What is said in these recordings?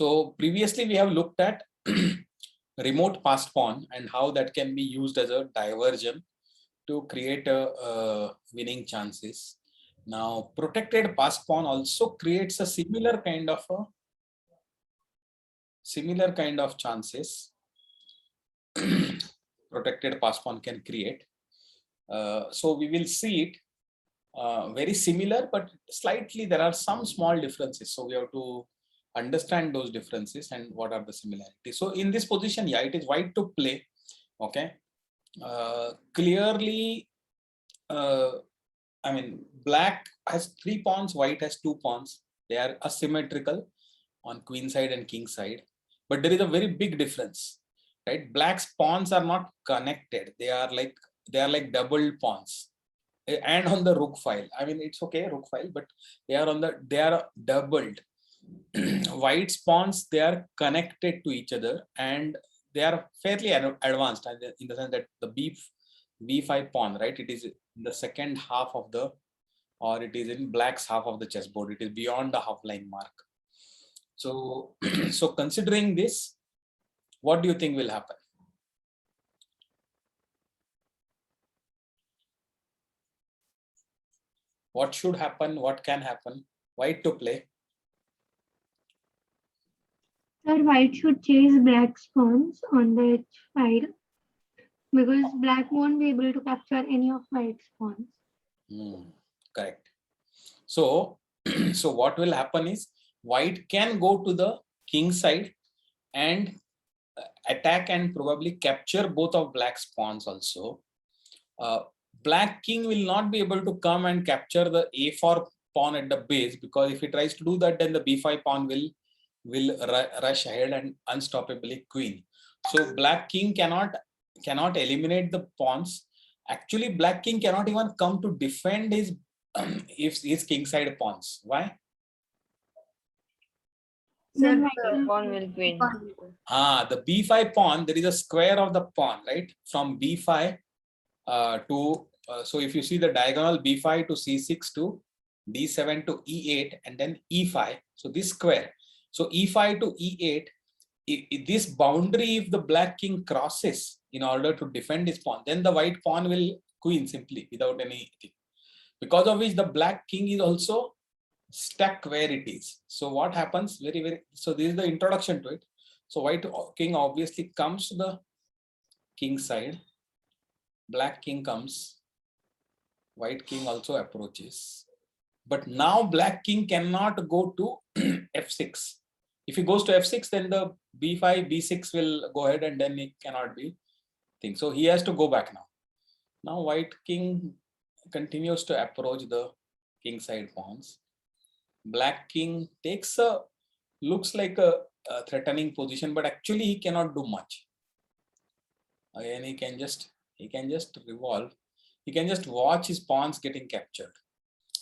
So previously we have looked at remote passed pawn and how that can be used as a diversion to create a winning chances. Now protected passed pawn also creates a similar kind of chances. Protected passed pawn can create. So we will see it very similar, but slightly there are some small differences. So we have to understand those differences and what are the similarities. So in this position, yeah, it is white to play. Okay. Clearly, I mean, black has 3 pawns, white has 2 pawns. They are asymmetrical on queen side and king side, but there is a very big difference, right? Black's pawns are not connected. They are like double pawns. And on the rook file, I mean, it's okay, rook file, but they are doubled. White's pawns, they are connected to each other and they are fairly advanced in the sense that the b5 pawn, right? It is in the second half of the, or it is in black's half of the chessboard. It is beyond the half line mark. So, so considering this, what do you think will happen? What should happen? What can happen? White to play. Sir, white should chase black's pawns on the h-file because black won't be able to capture any of white's pawns. Correct. So, so what will happen is white can go to the king side and attack and probably capture both of black's pawns also. Black king will not be able to come and capture the a4 pawn at the base, because if he tries to do that, then the b5 pawn will rush ahead and unstoppably queen. So black king cannot eliminate the pawns. Actually, black king cannot even come to defend his his king side pawns. Why? Sir, the pawn will queen. The b5 pawn, there is a square of the pawn, right? From b5 to so if you see the diagonal b5 to c6 to d7 to e8 and then e5, so this square, so e5 to e8, this boundary, if the black king crosses in order to defend his pawn, then the white pawn will queen simply without anything, because of which the black king is also stuck where it is. So what happens, so this is the introduction to it. So white king obviously comes to the king side, black king comes, white king also approaches, but now black king cannot go to f6. If he goes to f6, then the b5 b6 will go ahead and then it cannot be thing. So he has to go back now. Now white king continues to approach the king side pawns. Black king takes a, looks like a threatening position, but actually he cannot do much. Again, he can just revolve. He can just watch his pawns getting captured.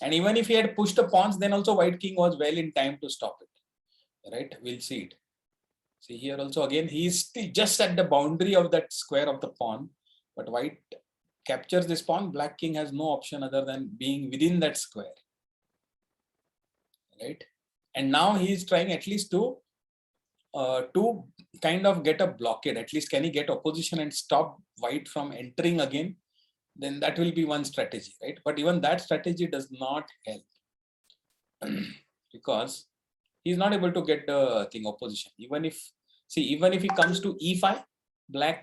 And even if he had pushed the pawns, then also white king was well in time to stop it. Right? We'll see it. See here also, again, he is still just at the boundary of that square of the pawn, but white captures this pawn. Black king has no option other than being within that square. Right? And now he is trying at least to kind of get a blockade. At least can he get opposition and stop white from entering again? Then that will be one strategy, right? But even that strategy does not help because he's not able to get the thing opposition. Even if he comes to e5,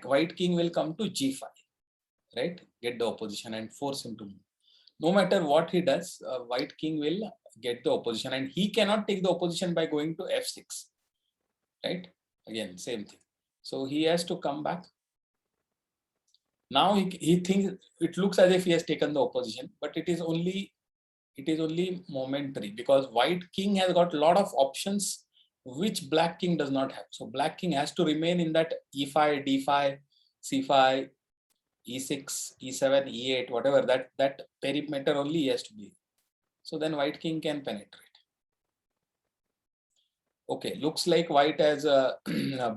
white king will come to g5, right? Get the opposition and force him to move. No matter what he does, white king will get the opposition, and he cannot take the opposition by going to f6, right? Again, same thing. So he has to come back. Now he thinks it looks as if he has taken the opposition, but it is only momentary, because white king has got a lot of options which black king does not have. So black king has to remain in that e5, d5, c5, e6, e7, e8, whatever, that perimeter only he has to be. So then white king can penetrate. Okay, looks like white as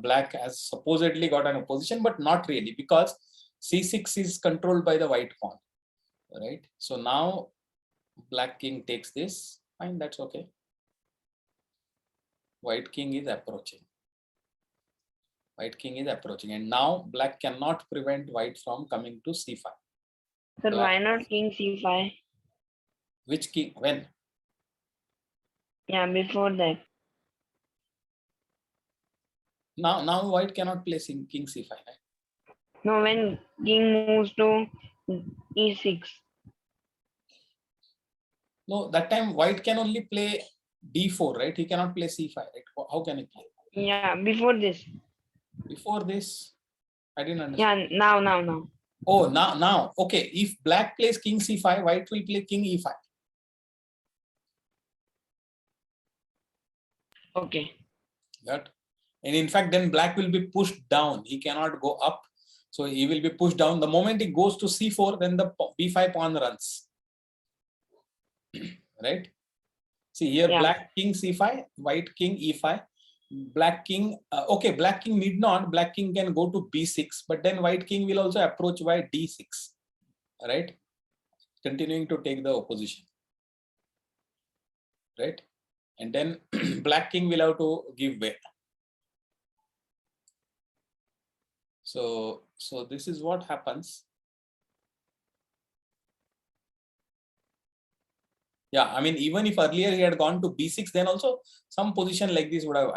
black has supposedly got an opposition, but not really, because c6 is controlled by the white pawn, right? So now black king takes this, fine, that's okay. white king is approaching. White king is approaching, and now black cannot prevent white from coming to c5. Sir, Black- why not king c5? Which king? When? Yeah, before that. Now white cannot play king c5. Right? No, when king moves to e6. No, that time white can only play d4, right? He cannot play c5. Right? How can he play? Yeah, before this. Before this, I didn't understand. Yeah, now. Oh, now. Okay, if black plays king c5, white will play king e5. Okay. That, and in fact, then black will be pushed down. He cannot go up, so he will be pushed down. The moment he goes to c4, then the b5 pawn runs. Right? See here, Yeah. black king c5, white king e5. Black king, okay, black king need not. Black king can go to b6, but then white king will also approach by d6. Right? Continuing to take the opposition. Right? And then black king will have to give way. So this is what happens. Yeah, I mean, even if earlier he had gone to b6, then also some position like this would have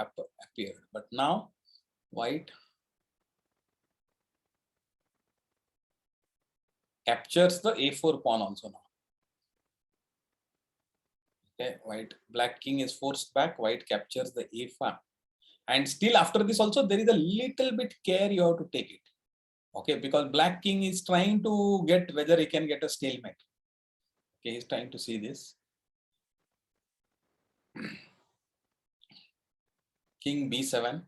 appeared. But now white captures the a4 pawn also now. Okay, black king is forced back, white captures the a5. And still after this also, there is a little bit care you have to take it. Okay, because black king is trying to get whether he can get a stalemate. Okay, he's trying to see this. King b7,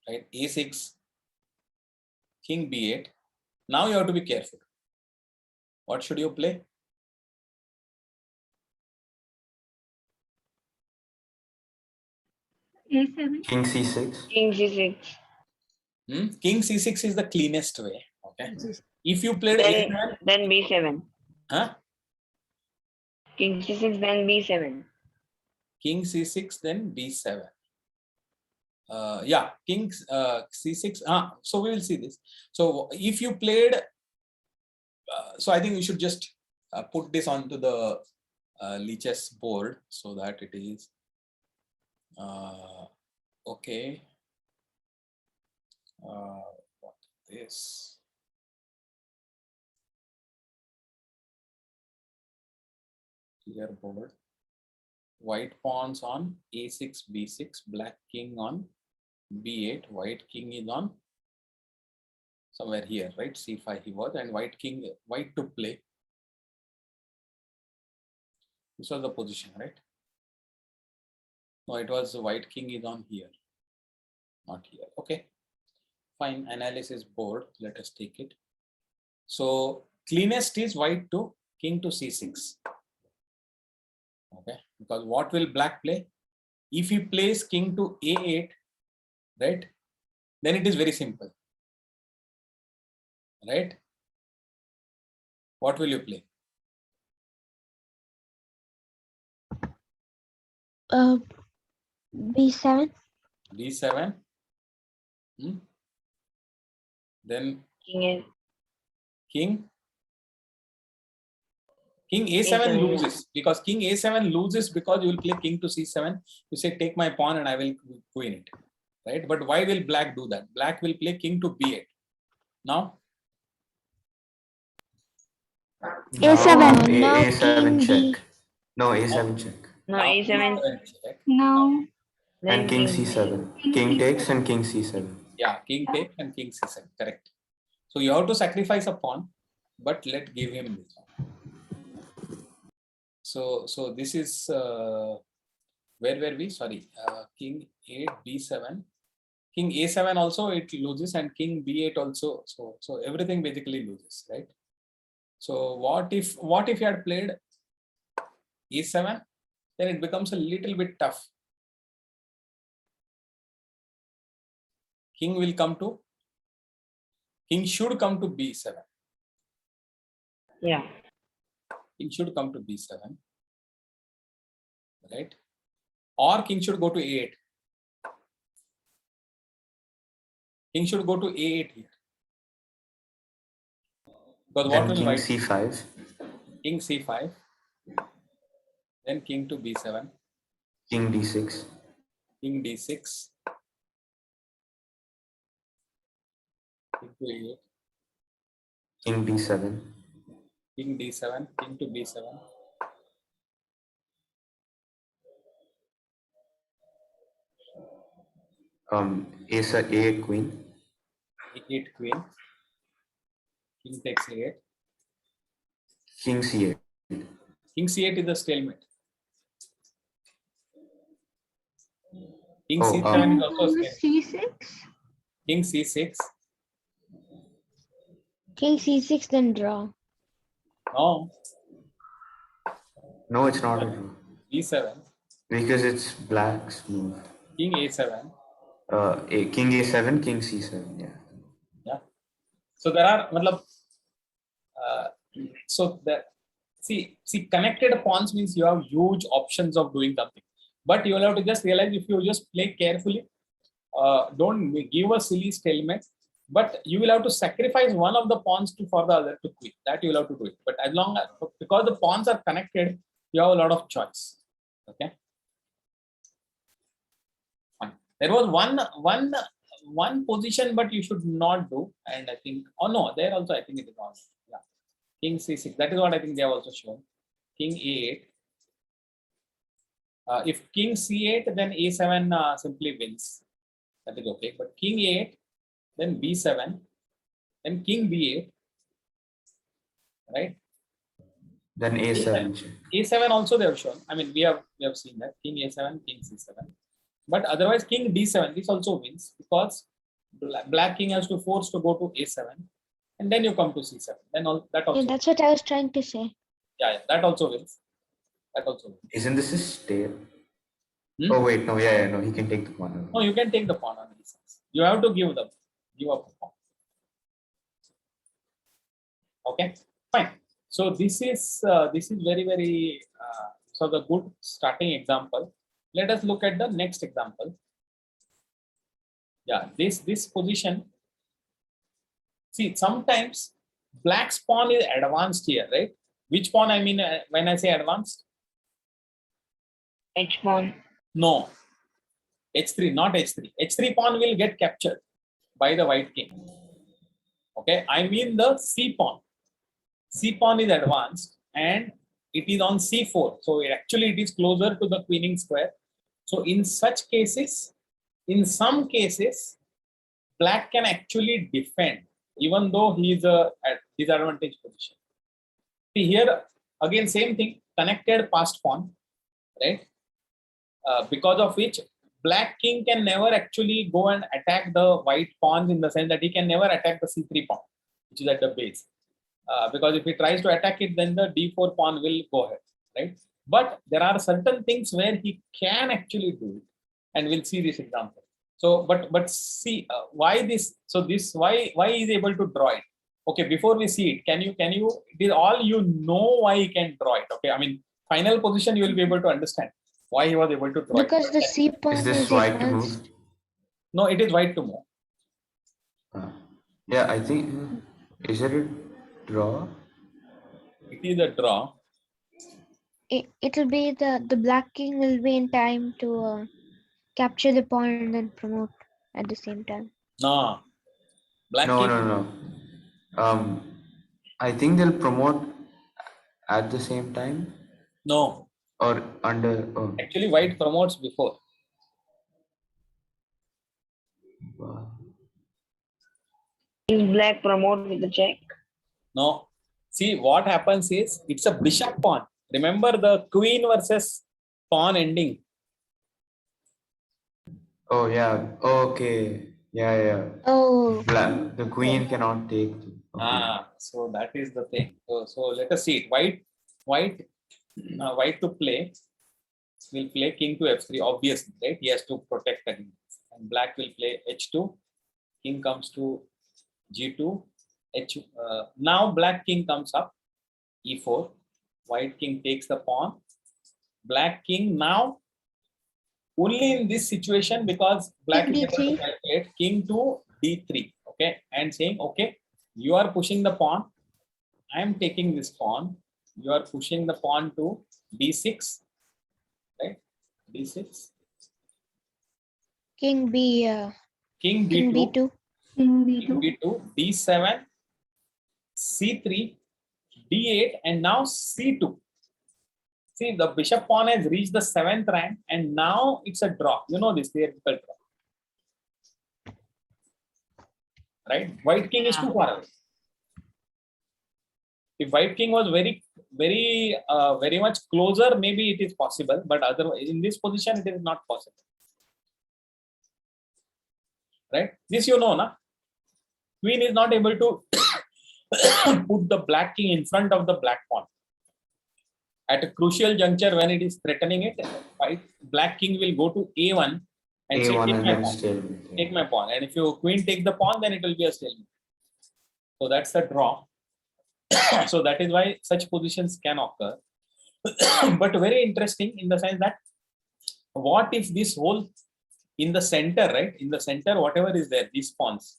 right? a6, king b8. Now you have to be careful. What should you play? A7. King c6. King c6. King c6 is the cleanest way. Okay. If you played Then, a7, then b7. huh? King c6, then b7. King c6, then b7. Yeah, king c6. So we will see this. So if you played, so I think we should just put this onto the Lichess board so that it is okay. What is this? Clear board. White pawns on a6, b6, black king on b8, white king is on somewhere here, right? c5 he was, and white to play. This was the position, right? No, it was white king is on here, not here. Okay, fine. Analysis board. Let us take it. So cleanest is white to king to c6. Okay, because what will black play? If he plays king to a8, right? Then it is very simple, right? What will you play? B7. b7. Then King king a7 A7, loses, because king a7 loses because you will play king to c7. You say take my pawn and I will win it, right? But why will black do that? Black will play king to b8. Now A7. No, No, A7 king check. D. No, A7 check. No, now a7. check. Now Then And king king c7. King takes and king c7. Yeah, king takes and king c7. Correct. So you have to sacrifice a pawn, but let's give him this one. So this is where were we? Sorry, king 8 b7. King a7 also it loses, and king b8 also. So everything basically loses, right? So what if you had played a7? Then it becomes a little bit tough. King should come to b7. Yeah. King should come to b7, right? or king should go to a8. King should go to a8 here. Because what Then will king white? c5. King c5. Then king to b7. King d6. King d6. King to a8. King d7. King d7. King to b7. A8 queen. a8 queen. King takes a8. King c8. King c8 is a stalemate. King Oh, c7 is also a stalemate. C6. King c6. King C6, then draw. No. No, it's not a draw. b7. Because it's black's move. King a7. King a7, king c7. Yeah. Yeah. So there are, so that see connected pawns means you have huge options of doing something, but you will have to just realize if you just play carefully, don't give a silly stalemate, but you will have to sacrifice one of the pawns for the other to queen. That you will have to do it. But as long as, because the pawns are connected, you have a lot of choice. Okay. Fine. There was one position, but you should not do. And I think, oh no, there also I think it is on. Yeah. King c6. That is what I think they have also shown. King a8. If king c8, then a7 simply wins. That is okay. But king a8, then b7, then king b8, right? Then a7 check. a7 also they have shown. I mean, we have seen that king a7, king c7. But otherwise, king d7, this also wins because black king has to force to go to a7, and then you come to c7. Then that also. Yeah, that's what I was trying to say. Yeah, that also wins. That also wins. Isn't this a stale? Hmm? Oh wait, no, yeah, no, he can take the pawn. No, you can take the pawn on e6. You have to give up the pawn. Okay, fine. So this is very so the good starting example. Let us look at the next example. Yeah, this position. See, sometimes black's pawn is advanced here, right? Which pawn I mean when I say advanced? H pawn. No, h3, not h3. h3 pawn will get captured by the white king. Okay, I mean the c pawn. C pawn is advanced and it is on c4. So it is closer to the queening square. So in such cases, in some cases, black can actually defend even though he is at disadvantage position. See here again same thing, connected passed pawn, right? Because of which black king can never actually go and attack the white pawns in the sense that he can never attack the c3 pawn, which is at the base. Because if he tries to attack it, then the d4 pawn will go ahead, right? But there are certain things where he can actually do it, and we'll see this example. So, but see why this? So this why he is able to draw it? Okay, before we see it, can you? It is all you know why he can draw it. Okay, I mean final position you will be able to understand why he was able to draw it. Because the C pawn Is is this white to advanced. move? No, it is white to move. Yeah, I think. Is it a draw? It is a draw. It'll be the black king will be in time to capture the pawn and then promote at the same time. No, black No, king. no. I think they'll promote at the same time No, or under. Oh, actually white promotes before. wow. Is black promote with the check? No. See, what happens is it's a bishop pawn. Remember the queen versus pawn ending. Oh yeah. Okay. Yeah. Oh, Black. The queen cannot take. Okay. So that is the thing. So let us see it. White to play will play king to f3, obviously, right? He has to protect against. And black will play h2. King comes to g2. Now black king comes up, e4. White king takes the pawn. Black king now only in this situation, because black is King able to D3. calculate king to d3, okay, and saying, okay, you are pushing the pawn, I am taking this pawn, you are pushing the pawn to d6, right? d6, King B. king King b2, B2. King king B2. b2, d7, c3, d8, and now c2. See, the bishop pawn has reached the 7th rank, and now it's a draw. You know this theoretical draw, right? White king is too far away. If white king was very much closer, maybe it is possible, but otherwise, in this position, it is not possible, right? This you know, na? Queen is not able to put the black king in front of the black pawn. At a crucial juncture, when it is threatening it, black king will go to a1 and say, A1 take and my then pawn, stalemate. take my pawn. And if your queen take the pawn, then it will be a stalemate. So that's the draw. So that is why such positions can occur. But very interesting in the sense that what if this whole in the center, right? In the center, whatever is there, these pawns,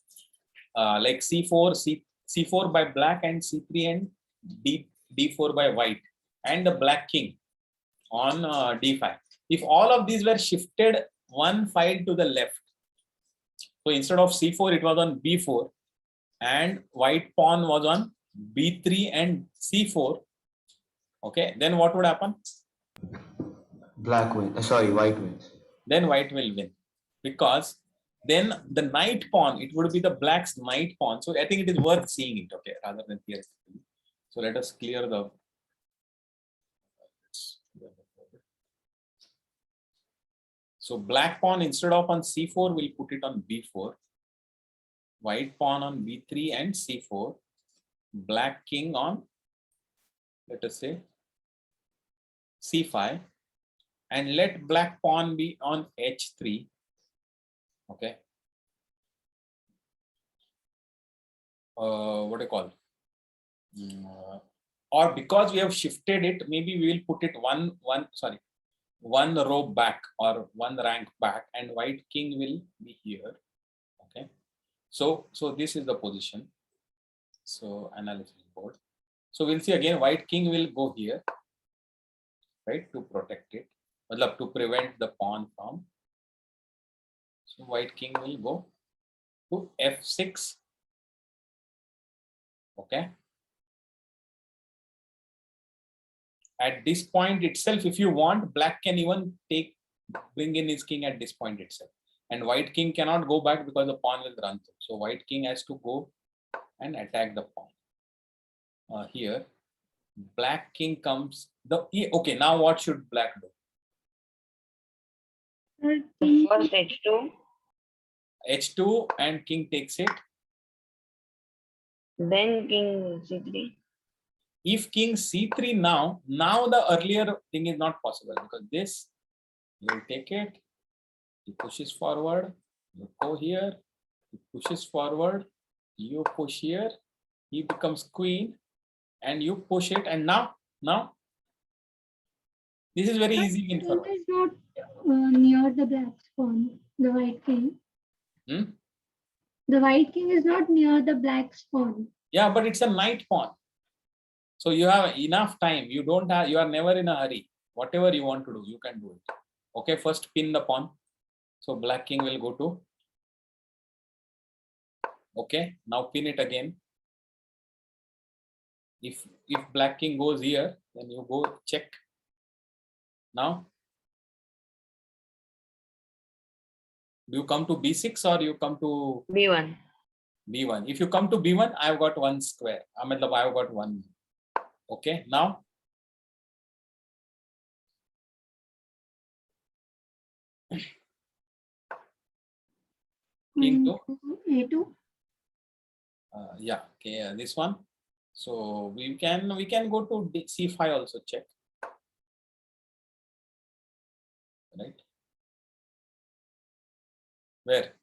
like c4, c4 by black, and c3 and d4 by white, and the black king on d5. If all of these were shifted one file to the left, so instead of c4, it was on b4, and white pawn was on b3 and c4, okay, then what would happen? Black wins. Sorry, white wins. Then white will win, because then the knight pawn, it would be the black's knight pawn. So I think it is worth seeing it, okay, rather than theoretically. So let us clear the. So black pawn, instead of on c4, we'll put it on b4. White pawn on b3 and c4. Black king on, let us say, c5, and let black pawn be on h3. Okay. What do you call? Or because we have shifted it, maybe we will put it one row back or one rank back, and white king will be here. Okay. So this is the position. So analysis board. So we'll see again, white king will go here, right, to protect it, to prevent the pawn from. So white king will go to f6. Okay. At this point itself, if you want, black can even bring in his king at this point itself, and white king cannot go back because the pawn will run through. So white king has to go and attack the pawn. Here, black king comes. Okay, now what should black do? King First h2, h2, and king takes it. then king c3. If king c3 now the earlier thing is not possible, because this, you will take it, he pushes forward, you go here, he pushes forward, you push here, he becomes queen, and you push it, and now this is very easy win for is not near the black pawn, the white king. The white king is not near the black pawn. Yeah, but it's a knight pawn. So you have enough time. You are never in a hurry. Whatever you want to do, you can do it. Okay, first pin the pawn. So black king will go to. Okay, now pin it again. If black king goes here, then you go check. Now, do you come to b6 or you come to b1? b1? If you come to b1, I've got one square. I've got one. Okay, now king to a2. yeah, okay, this one. So we can go to c5 also, check, right? Where?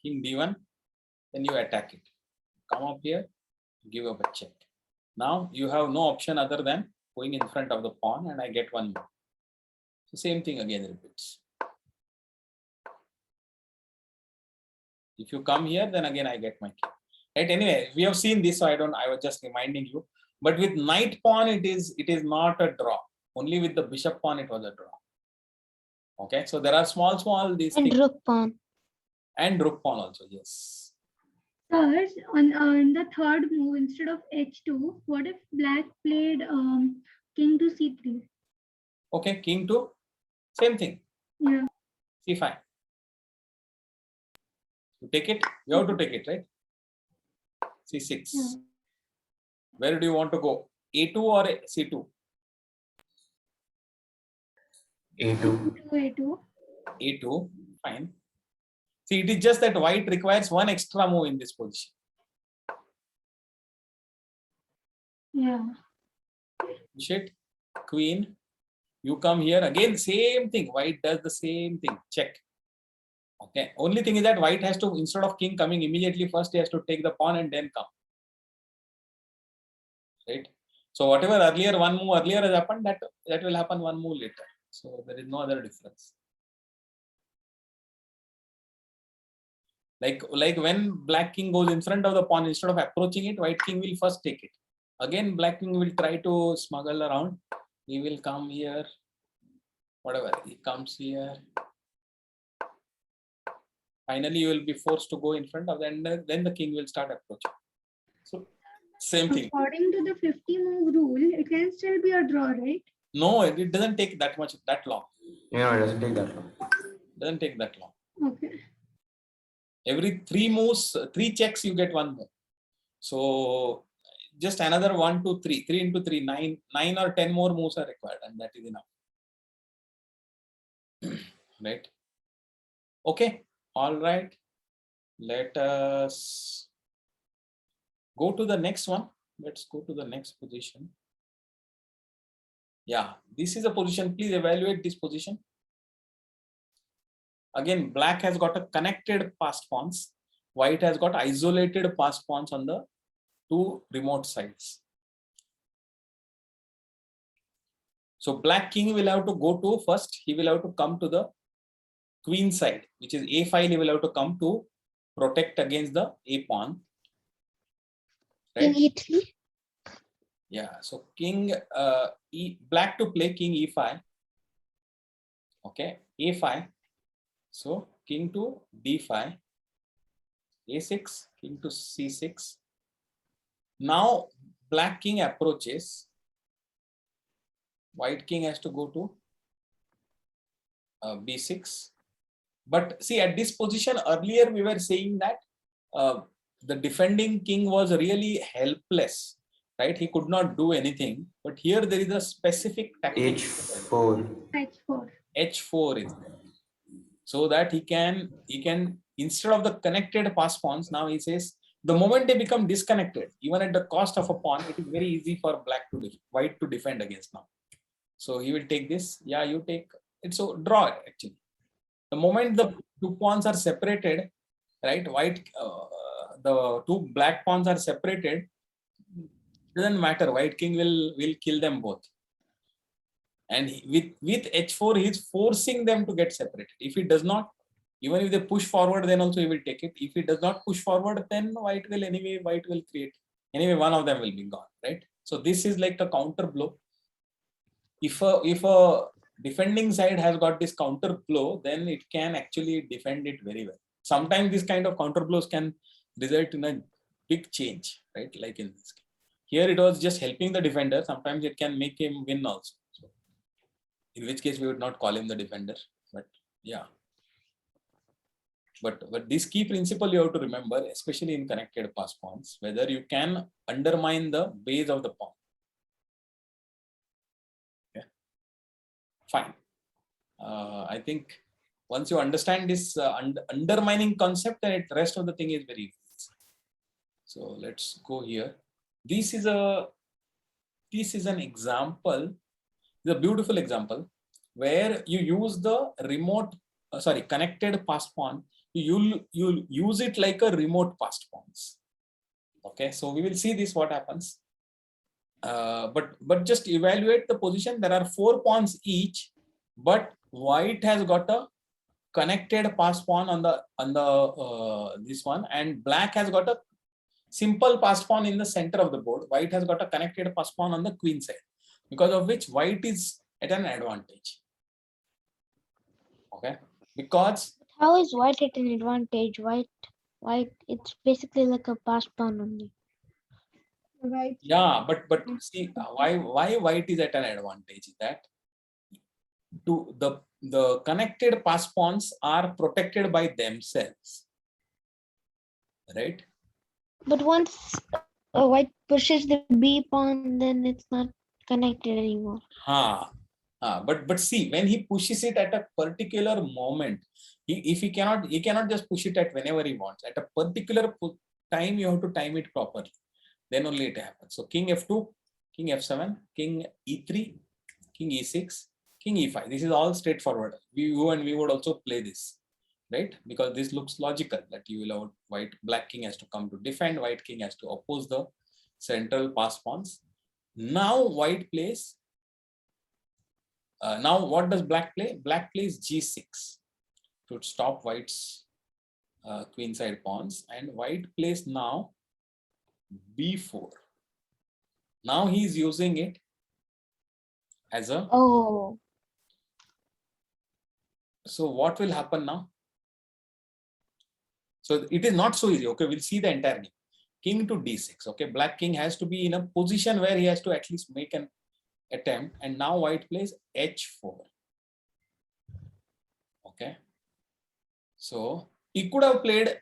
King d1, then you attack it. Come up here, give up a check. Now you have no option other than going in front of the pawn, and I get one more. So same thing again repeats. If you come here, then again I get my king. Right? Anyway, we have seen this, so I was just reminding you. But with knight pawn, it is not a draw. Only with the bishop pawn, it was a draw. Okay, so there are small these And things. rook pawn. And rook pawn also, yes. Sir, on the third move, instead of h2, what if black played king to c3? Okay, king to same thing. Yeah. c5. You take it. You have to take it, right? c6. Yeah. Where do you want to go? a2 or c2? A2. A2. a2. Fine. See, it is just that white requires one extra move in this position. Yeah. Shit, queen. You come here again, same thing. White does the same thing. Check. Okay. Only thing is that white has to, instead of king coming immediately, first he has to take the pawn and then come. Right. So whatever earlier, one move earlier has happened, that will happen one move later. So there is no other difference. Like when black king goes in front of the pawn, instead of approaching it, white king will first take it. Again, black king will try to smuggle around. He will come here. Whatever, he comes here. Finally, you will be forced to go in front of them, and then the king will start approaching. So same thing. According to the 50 move rule, it can still be a draw, right? No, it doesn't take that long. Yeah, it doesn't take that long. Doesn't take that long. Okay. Every 3 moves, 3 checks, you get one move. So just another 1, 2, 3, 3 into 3, 9 or 10 more moves are required, and that is enough. Right? Okay. All right. Let us go to the next one. Let's go to the next position. Yeah, this is a position. Please evaluate this position. Again, black has got a connected passed pawns. White has got isolated passed pawns on the 2 remote sides. So black king will have to go to first. He will have to come to the queen side, which is a file. He will have to come to protect against the a pawn. King Right? e3. Yeah. So king black to play king e5. Okay, a5. So king to d5, a6, king to c6. Now black king approaches. White king has to go to b6. But see, at this position earlier we were saying that the defending king was really helpless, right? He could not do anything. But here there is a specific tactic. H4. H4. H4 is there. So that he can instead of the connected pass pawns, now he says the moment they become disconnected, even at the cost of a pawn, it is very easy for white to defend against now. So he will take this. Yeah, you take it. So draw it actually. The moment the 2 pawns are separated, right? White, the 2 black pawns are separated. Doesn't matter. White king will kill them both. And with H4, he is forcing them to get separated. If he does not, even if they push forward, then also he will take it. If he does not push forward, then white will create. Anyway, one of them will be gone, right? So this is like a counter blow. If a defending side has got this counter blow, then it can actually defend it very well. Sometimes this kind of counter blows can result in a big change, right? Like in this case. Here it was just helping the defender. Sometimes it can make him win also. So, in which case we would not call him the defender, but yeah. But this key principle you have to remember, especially in connected pass pawns, whether you can undermine the base of the pawn. Okay. Fine. I think once you understand this undermining concept, then the rest of the thing is very easy. So let's go here. This is an example. It's a beautiful example where you use the connected passed pawn. You'll use it like a remote passed pawns. Okay, so we will see this what happens. but just evaluate the position. There are 4 pawns each, but white has got a connected pass pawn on the this one, and black has got a simple pass pawn in the center of the board. White has got a connected pass pawn on the queen side, because of which white is at an advantage. Okay, because How is white at an advantage? White, it's basically like a pass pawn only. Right. yeah, but see why white is at an advantage is that to the connected pass pawns are protected by themselves, right? But once white pushes the B pawn, then it's not connected anymore. But see, when he pushes it at a particular moment, if he cannot just push it at whenever he wants. At a particular time, you have to time it properly. Then only it happens. So king f2, king f7, king e3, king e6, king e5. This is all straightforward. We would also play this, right? Because this looks logical that you will have black king has to come to defend, white king has to oppose the central pass pawns. Now white plays. Now what does black play? Black plays g6 to stop white's queenside pawns, and white plays now b4. Now he is using it as a. Oh, So what will happen now? So it is not so easy. Okay, we'll see the entire game. King to d6. Okay, black king has to be in a position where he has to at least make an attempt, and now white plays h4. Okay, so he could have played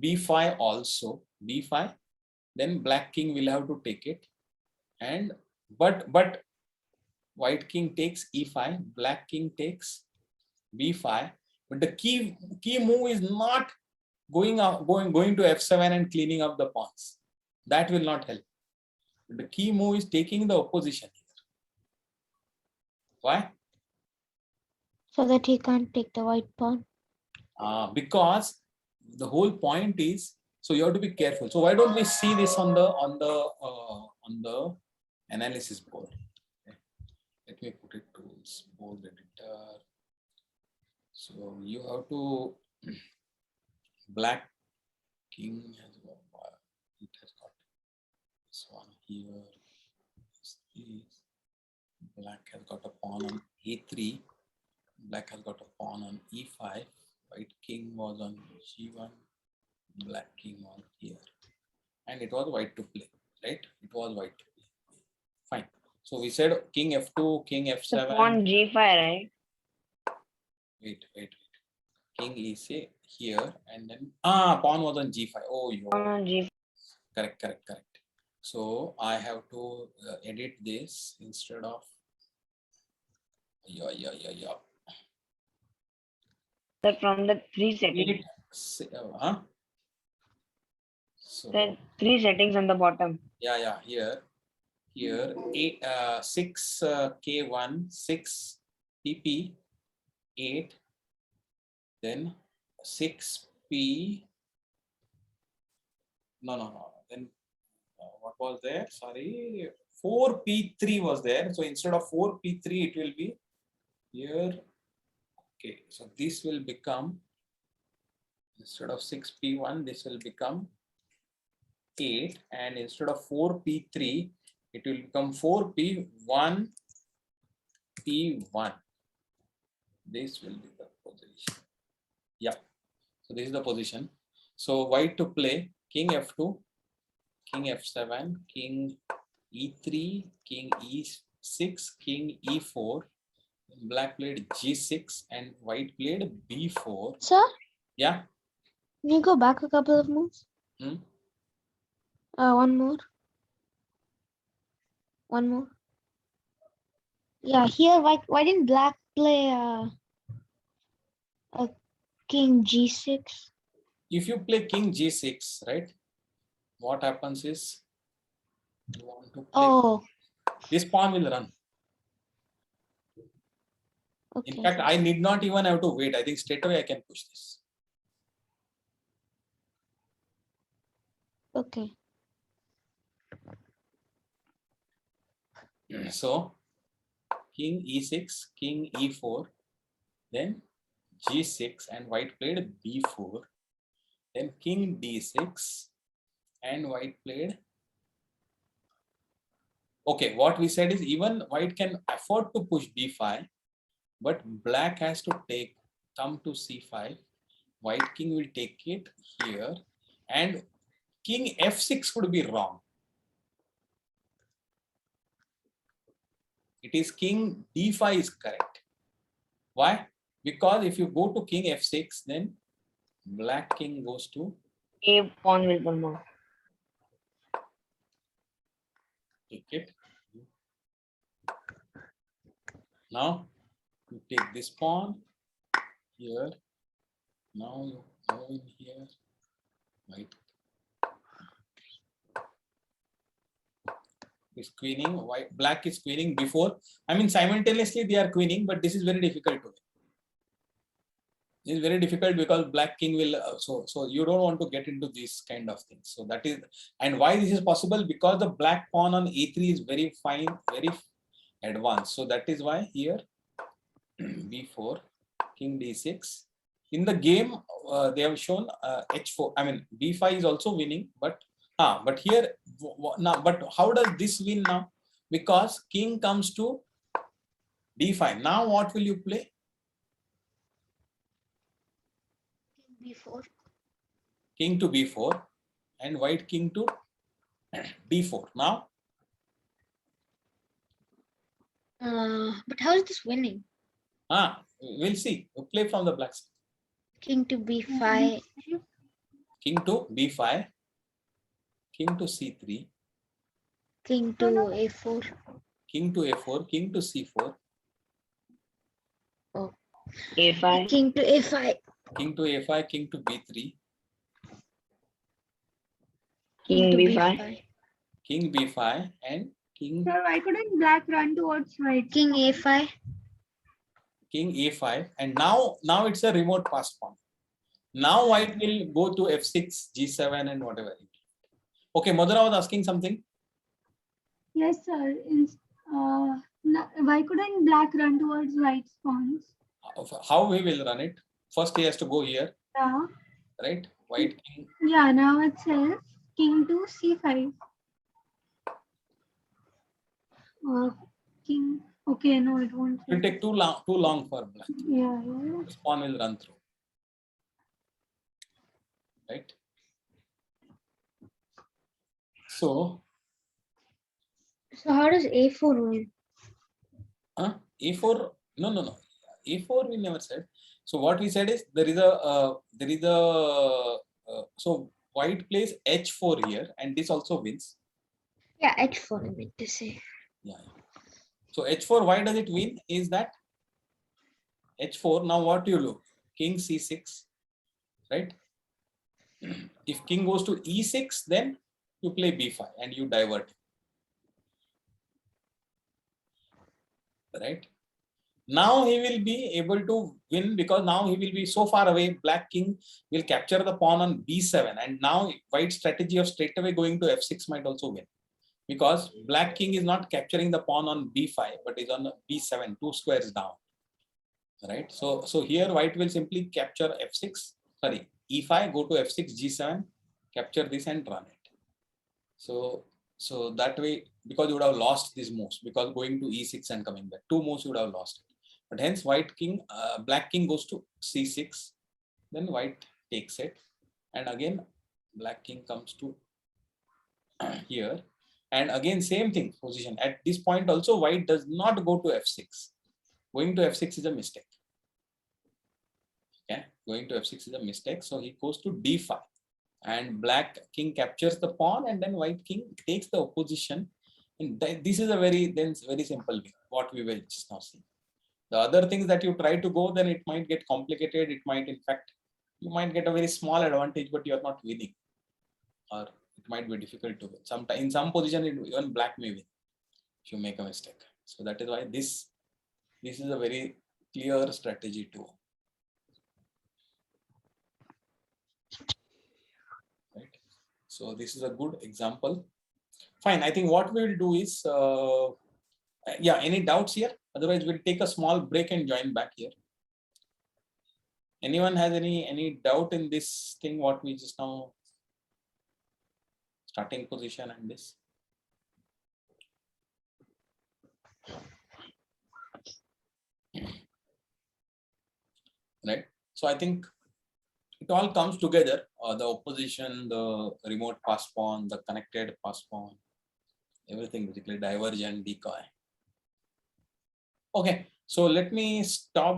b5 also, b5, then black king will have to take it, and but white king takes e5, black king takes b5, but the key move is not going to f7 and cleaning up the pawns. That will not help. The key move is taking the opposition here. Why? so that he can't take the white pawn. Because the whole point is, so you have to be careful. So why don't we see this on the analysis board? Okay. Let me put it tools, board editor. So you have to black king has got it has got this one here. This. Black has got a pawn on a3. Black has got a pawn on e5. White king was on g1. Black king on here, and it was white to play, right? It was white to play. Fine. So we said king f2, king The f7. pawn g5, right? Wait. King e6 here, and then pawn was on g5. Oh, Pawn on g5. correct. So I have to edit this instead of Like from the 3 settings. So The 3 settings on the bottom. yeah, here 6 k1, 6 pp, 8, then 6p. No. Then what was there? Sorry, 4p3 was there. So instead of 4p3, it will be here. Okay, so this will become, instead of 6p1, this will become 8, and instead of 4p3, it will become 4p1 p1. This will be the position. Yeah. So this is the position. So white to play king f2, king f7, king e3, king e6, king e4. Black played g6 and white played b4. Sir, Yeah. can you go back a couple of moves? One more. Yeah, here why didn't black play a king g6? If you play king g6, right, what happens is you want to play. Oh, This pawn will run. okay. In fact, I need not even have to wait. I think straight away I can push this. Okay. So king e6, king e4, then g6, and white played b4, then king d6, and white played. Okay, what we said is even white can afford to push b5, but black has to come to c5. White king will take it here, and king f6 could be wrong. It is king d5 is correct. Why? Because if you go to king f6, then black king goes to A pawn will come out. take it. Now you take this pawn here. Now you go in here. White is queening. White, black is queening before. I mean, simultaneously they are queening, but this is very difficult to. This is very difficult because black king will. So you don't want to get into these kind of things. So that is, and why this is possible, because the black pawn on a3 is very fine, very advanced. So that is why here b4, king d6. In the game, they have shown h4. I mean, b5 is also winning, but here now. But how does this win now? Because king comes to d5. Now what will you play? B4. King to b4, and white king to d4. Now, But how is this winning? we'll see. We'll play from the black side. King to B5. King to b5, king to c3, King to A4. king to a4, king to c4, A5. King to A5. king to a5, king to b3, King to B5. king b5, and king Sir, why couldn't black run towards white? King A5. king a5, and now it's a remote passed pawn. Now white will go to f6, g7, and whatever. Okay, Madhura was asking something. Yes, sir. Why couldn't black run towards white's pawns? How we will run it? First, he has to go here, Yeah. right? White king. Yeah, now it says king to c5. King. Okay, no, it won't. It will take too long for black. Yeah, yeah. This pawn will run through, right? So, So how does A4 win? a4. No. a4 we never said. So what we said is there is so white plays h4 here, and this also wins. Yeah, H4 I meant to say. Yeah. So h4, why does it win? Is that h4. Now what do you look? King c6, right? If king goes to e6, then you play b5 and you divert, right? Now he will be able to win because now he will be so far away. Black king will capture the pawn on b7, and now white strategy of straight away going to f6 might also win, because black king is not capturing the pawn on b5 but is on b7, 2 squares down, right? So here white will simply capture f6, sorry, e5, go to f6, g7, capture this and run it. So that way, because you would have lost these moves, because going to e6 and coming back, 2 moves you would have lost. But hence white king, black king goes to c6, then white takes it, and again black king comes to here, and again same thing position. At this point also white does not go to f6. Going to f6 is a mistake. Okay, going to f6 is a mistake. So he goes to d5, and black king captures the pawn, and then white king takes the opposition. And this is a very simple way, what we will just now see. The other things that you try to go, then it might get complicated. It might, in fact, you might get a very small advantage, but you are not winning, or it might be difficult to win. Sometimes in some position, even black may win if you make a mistake. So that is why this is a very clear strategy too. Right. So this is a good example. Fine. I think what we will do is Yeah, any doubts here? Otherwise, we'll take a small break and join back here. Anyone has any doubt in this thing, what we just now starting position and this? Right. So I think it all comes together, the opposition, the remote pass pawn, the connected pass pawn, everything basically divergent, decoy. Okay, so let me stop